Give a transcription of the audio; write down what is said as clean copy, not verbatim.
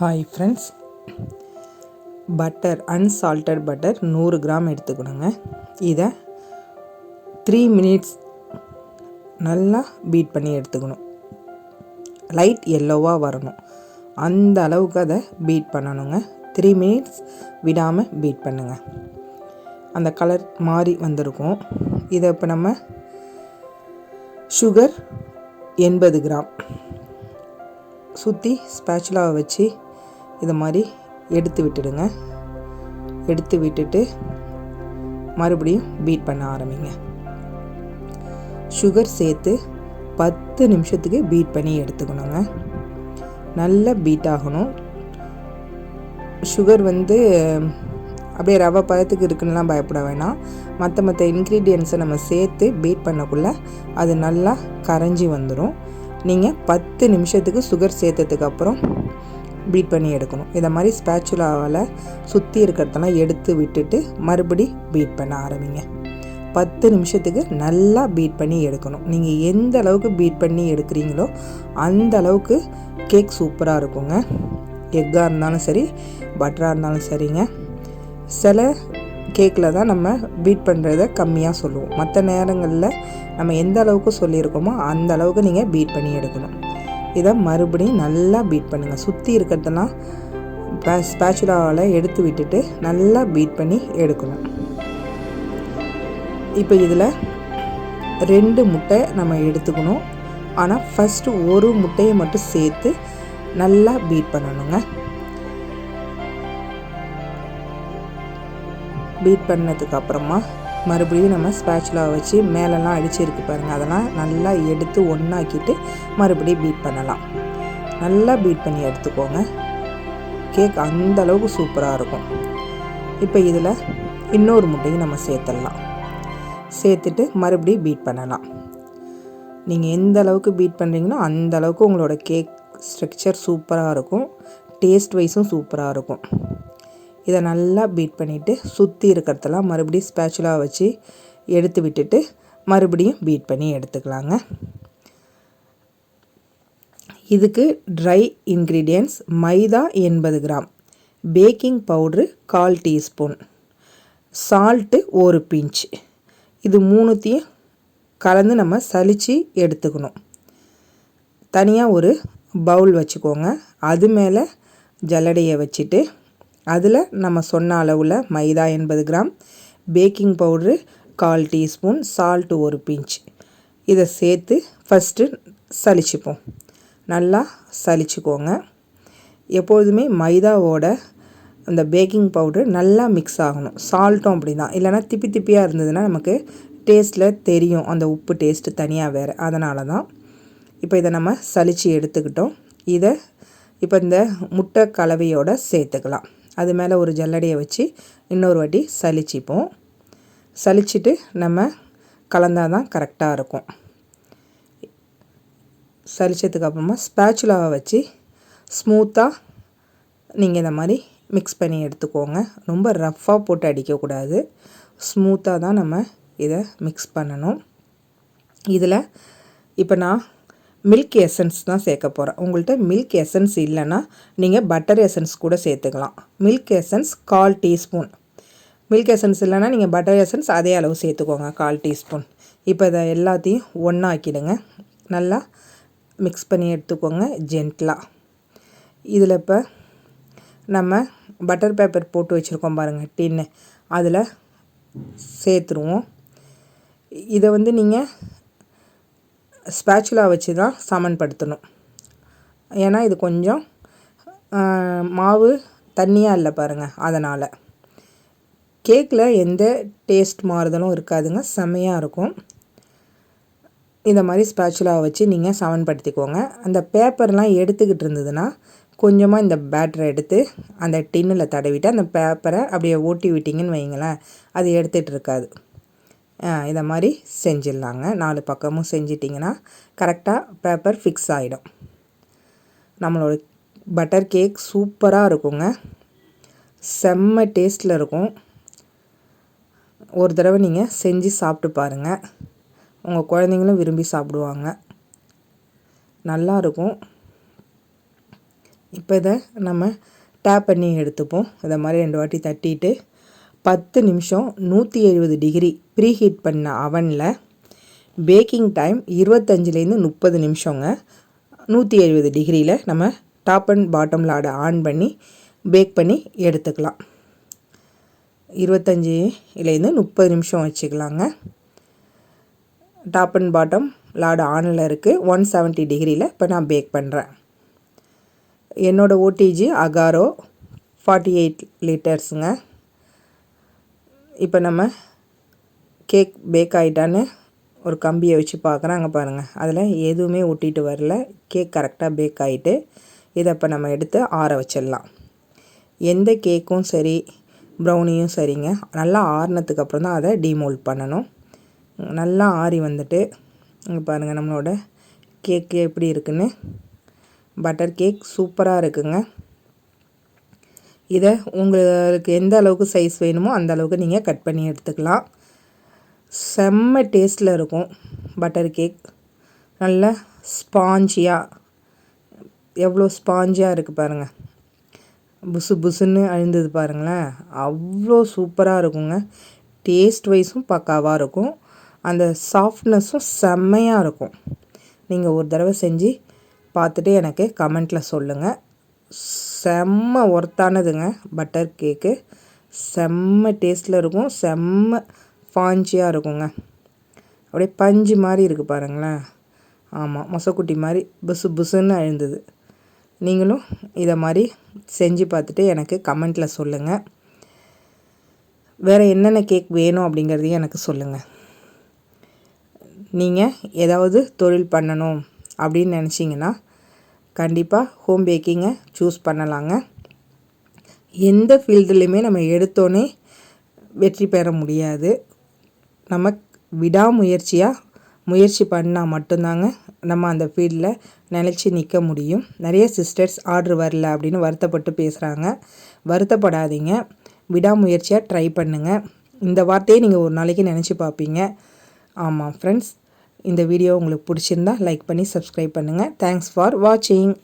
Hi friends, butter unsalted butter 100 gram எடுத்துக்கணுங்க. இதை 3 minutes நல்லா பீட் பண்ணி எடுத்துக்கணும். லைட் எல்லோவாக வரணும், அந்த அளவுக்கு அதை பீட் பண்ணணுங்க. 3 மினிட்ஸ் விடாமல் பீட் பண்ணுங்கள். அந்த கலர் மாறி வந்திருக்கும். இதை இப்போ நம்ம சுகர் 80 கிராம் சுற்றி ஸ்பேச்சுலாவை வச்சு இதை மாதிரி எடுத்து விட்டுடுங்க. எடுத்து விட்டுட்டு மறுபடியும் பீட் பண்ண ஆரம்பிங்க. சுகர் சேர்த்து 10 நிமிஷத்துக்கு பீட் பண்ணி எடுத்துக்கணுங்க. நல்லா பீட் ஆகணும். சுகர் அப்படியே ரவை பதத்துக்கு இருக்குன்னுலாம் பயப்பட வேணாம். மற்ற இன்க்ரீடியன்ஸை நம்ம சேர்த்து பீட் பண்ணக்குள்ளே அது நல்லா கரைஞ்சி வந்துடும். நீங்கள் 10 நிமிஷத்துக்கு சுகர் சேர்த்ததுக்கப்புறம் பீட் பண்ணி எடுக்கணும். இதை மாதிரி ஸ்பேச்சுலாவால் சுற்றி இருக்கிறதெல்லாம் எடுத்து விட்டுட்டு மறுபடி பீட் பண்ண ஆரம்பிங்க. 10 நிமிஷத்துக்கு நல்லா பீட் பண்ணி எடுக்கணும். நீங்கள் எந்த அளவுக்கு பீட் பண்ணி எடுக்கிறீங்களோ அந்த அளவுக்கு கேக் சூப்பராக இருக்குங்க. எக்காக இருந்தாலும் சரி, பட்டராக இருந்தாலும் சரிங்க. சில கேக்கில் தான் நம்ம பீட் பண்ணுறத கம்மியாக சொல்லுவோம். மற்ற நேரங்களில் நம்ம எந்த அளவுக்கு சொல்லியிருக்கோமோ அந்த அளவுக்கு நீங்கள் பீட் பண்ணி எடுக்கணும். இதை மறுபடியும் நல்லா பீட் பண்ணுங்கள். சுற்றி இருக்கிறதெல்லாம் ஸ்பேச்சுலாவால் எடுத்து விட்டுட்டு நல்லா பீட் பண்ணி எடுக்கணும். இப்போ இதில் 2 முட்டை நம்ம எடுத்துக்கணும். ஆனால் ஃபஸ்ட்டு ஒரு முட்டையை மட்டும் சேர்த்து நல்லா பீட் பண்ணணுங்க. பீட் பண்ணதுக்கு அப்புறமா மறுபடியும் நம்ம ஸ்பேச்சுலாவை வச்சு மேலெல்லாம் அடிச்சிருக்கு பாருங்கள், அதெல்லாம் நல்லா எடுத்து ஒன்றாக்கிட்டு மறுபடியும் பீட் பண்ணலாம். நல்லா பீட் பண்ணி எடுத்துக்கோங்க. கேக் அந்த அளவுக்கு சூப்பராக இருக்கும். இப்போ இதில் இன்னொரு முட்டையும் நம்ம சேர்த்துடலாம். சேர்த்துட்டு மறுபடியும் பீட் பண்ணலாம். நீங்கள் எந்த அளவுக்கு பீட் பண்ணுறீங்களோ அந்த அளவுக்கு உங்களோட கேக் ஸ்ட்ரக்சர் சூப்பராக இருக்கும். டேஸ்ட் வைஸும் சூப்பராக இருக்கும். இதை நல்லா பீட் பண்ணிவிட்டு சுற்றி இருக்கிறதெல்லாம் மறுபடியும் ஸ்பேச்சுலாவை வச்சு எடுத்து விட்டுட்டு மறுபடியும் பீட் பண்ணி எடுத்துக்கலாங்க. இதுக்கு dry ingredients maida 80 gram, baking powder 1/4 teaspoon, salt 1 pinch. இது 3த்தையும் கலந்து நம்ம சலித்து எடுத்துக்கணும். தனியாக ஒரு பவுல் வச்சுக்கோங்க. அது மேலே ஜல்லடையை வச்சுட்டு அதில் நம்ம சொன்ன அளவில் maida 80 gram, baking powder 1/4 teaspoon, salt 1 pinch இதை சேர்த்து ஃபஸ்ட்டு சலிச்சுப்போம். நல்லா சலிச்சுக்கோங்க. எப்பொழுதுமே மைதாவோட அந்த பேக்கிங் பவுட்ரு நல்லா மிக்ஸ் ஆகணும். சால்ட்டும் அப்படி தான், இல்லைனா திப்பி திப்பியாக இருந்ததுன்னா நமக்கு டேஸ்ட்டில் தெரியும், அந்த உப்பு டேஸ்ட்டு தனியாக வேறு. அதனால தான் இப்போ இதை நம்ம சலித்து எடுத்துக்கிட்டோம். இதை இப்போ இந்த முட்டை கலவையோடு சேர்த்துக்கலாம். அது மேலே ஒரு ஜல்லடையை வச்சு இன்னொரு வாட்டி சலிச்சிப்போம். சலிச்சிட்டு நம்ம கலந்தால் தான் கரெக்டாக இருக்கும். சலிச்சதுக்கப்புறமா ஸ்பேச்சுலாவை வச்சு ஸ்மூத்தாக நீங்கள் இந்த மாதிரி மிக்ஸ் பண்ணி எடுத்துக்கோங்க. ரொம்ப ரஃப்பாக போட்டு அடிக்கக்கூடாது. ஸ்மூத்தாக தான் நம்ம இதை மிக்ஸ் பண்ணணும். இதில் இப்போ நான் மில்க் எசன்ஸ் தான் சேர்க்க போகிறேன். உங்கள்கிட்ட மில்க் எசன்ஸ் இல்லைன்னா நீங்கள் பட்டர் எசன்ஸ் கூட சேர்த்துக்கலாம். Milk essence 1/4 teaspoon. Milk essence இல்லைன்னா நீங்கள் பட்டர் எசன்ஸ் அதே அளவு சேர்த்துக்கோங்க, 1/4 டீஸ்பூன். இப்போ இதை எல்லாத்தையும் ஒன்றாக்கிடுங்க. நல்லா மிக்ஸ் பண்ணி எடுத்துக்கோங்க ஜென்டிலாக. இதில் இப்போ நம்ம பட்டர் பேப்பர் போட்டு வச்சுருக்கோம் பாருங்கள், டின்னு, அதில் சேர்த்துருவோம். இதை நீங்கள் ஸ்பேச்சுலா வச்சு தான் சமன்படுத்தணும். ஏன்னா இது கொஞ்சம் மாவு தண்ணியாக இல்லை பாருங்கள், அதனால் கேக்கில் எந்த டேஸ்ட் மாறுதலும் இருக்காதுங்க, செம்மையாக இருக்கும். இந்த மாதிரி ஸ்பேச்சுலாவை வச்சு நீங்கள் சமன்படுத்திக்கோங்க. அந்த பேப்பர்லாம் எடுத்துக்கிட்டு இருந்ததுன்னா கொஞ்சமாக இந்த பேட்டரை எடுத்து அந்த டின்னில் தடவிட்டு அந்த பேப்பரை அப்படியே ஓட்டி விட்டிங்கன்னு வைங்களேன், அது எடுத்துகிட்டு இருக்காது. இதை மாதிரி செஞ்சிடலாங்க. 4 பக்கமும் செஞ்சிட்டிங்கன்னா கரெக்டாக பேப்பர் ஃபிக்ஸ் ஆகிடும். நம்மளோட பட்டர் கேக் சூப்பராக இருக்குங்க. செம்ம டேஸ்ட்டில் இருக்கும். ஒரு தடவை நீங்கள் செஞ்சு சாப்பிட்டு பாருங்கள். உங்கள் குழந்தைங்களும் விரும்பி சாப்பிடுவாங்க. நல்லாயிருக்கும். இப்போ இதை நம்ம டேப் பண்ணி எடுத்துப்போம். இதை மாதிரி 2 வாட்டி தட்டிட்டு 10 நிமிஷம் 170 டிகிரி ப்ரீ ஹீட் பண்ண அவனில் பேக்கிங் டைம் 25லேருந்து 30 நிமிஷங்க. 170 டிகிரியில் நம்ம டாப் அண்ட் பாட்டம் லாடை ஆன் பண்ணி பேக் பண்ணி எடுத்துக்கலாம். 25லேருந்து 30 நிமிஷம் வச்சுக்கலாங்க. டாப் அண்ட் பாட்டம் லாடு ஆனில் இருக்குது. 170 டிகிரியில் இப்போ நான் பேக் பண்ணுறேன். என்னோடய ஓடிஜி அகாரோ 48 லிட்டர்ஸுங்க. இப்போ நம்ம கேக் பேக் ஆகிட்டான்னு ஒரு கம்பியை வச்சு பார்க்குறேன். அங்கே பாருங்கள், அதில் எதுவுமே ஒட்டிட்டு வரல. கேக் கரெக்டாக பேக் ஆகிட்டு இதை இப்போ நம்ம எடுத்து ஆற வச்சிடலாம். எந்த கேக்கும் சரி ப்ரௌனியும் சரிங்க, நல்லா ஆறினதுக்கு அப்புறம் தான் அதை டீமோல்ட் பண்ணணும். நல்லா ஆறி வந்துட்டு இங்கே பாருங்கள் நம்மளோட கேக்கு எப்படி இருக்குன்னு. பட்டர் கேக் சூப்பராக இருக்குங்க. இதை உங்களுக்கு எந்த அளவுக்கு சைஸ் வேணுமோ அந்த அளவுக்கு நீங்கள் கட் பண்ணி எடுத்துக்கலாம். செம்ம டேஸ்ட்டில் இருக்கும் பட்டர் கேக். நல்லா ஸ்பாஞ்சியாக, எவ்வளோ ஸ்பாஞ்சியாக இருக்குது பாருங்கள். புசு புசுன்னு அழுந்தது பாருங்களேன், அவ்வளோ சூப்பராக இருக்குங்க. டேஸ்ட் வைஸும் பக்காவாக இருக்கும். அந்த சாஃப்ட்னஸும் செம்மையாக இருக்கும். நீங்கள் ஒரு தடவை செஞ்சு பார்த்துட்டு எனக்கு கமெண்ட்டில் சொல்லுங்கள். செம்ம ஒர்த்தானதுங்க பட்டர் கேக்கு. செம்ம டேஸ்ட்டில் இருக்கும். செம்ம ஸ்பாஞ்சியாக இருக்குங்க. அப்படியே பஞ்சு மாதிரி இருக்குது பாருங்களேன். ஆமாம், மொசக்குட்டி மாதிரி புசு புசுன்னு அழுந்தது. நீங்களும் இதை மாதிரி செஞ்சு பார்த்துட்டு எனக்கு கமெண்ட்டில் சொல்லுங்கள். வேறு என்னென்ன கேக் வேணும் அப்படிங்கிறதையும் எனக்கு சொல்லுங்கள். நீங்கள் ஏதாவது தொழில் பண்ணணும் அப்படின்னு நினச்சிங்கன்னா கண்டிப்பாக ஹோம் பேக்கிங்கை சூஸ் பண்ணலாங்க. எந்த ஃபீல்டுலேயுமே நம்ம எடுத்தோன்னே வெற்றி பெற முடியாது. நம்ம விடாமுயற்சியாக முயற்சி பண்ணால் மட்டும்தாங்க நம்ம அந்த ஃபீல்டில் நிலச்சி நிற்க முடியும். நிறைய சிஸ்டர்ஸ் ஆர்டர் வரல அப்படின்னு வருத்தப்பட்டு பேசுகிறாங்க. வருத்தப்படாதீங்க, விடாமுயற்சியாக ட்ரை பண்ணுங்கள். இந்த வார்த்தையை நீங்கள் ஒரு நாளைக்கு நினச்சி பார்ப்பீங்க. ஆமாம் ஃப்ரெண்ட்ஸ், இந்த வீடியோ உங்களுக்கு பிடிச்சிருந்தா லைக் பண்ணி சப்ஸ்கிரைப் பண்ணுங்கள். தேங்க்ஸ் ஃபார் வாட்சிங்.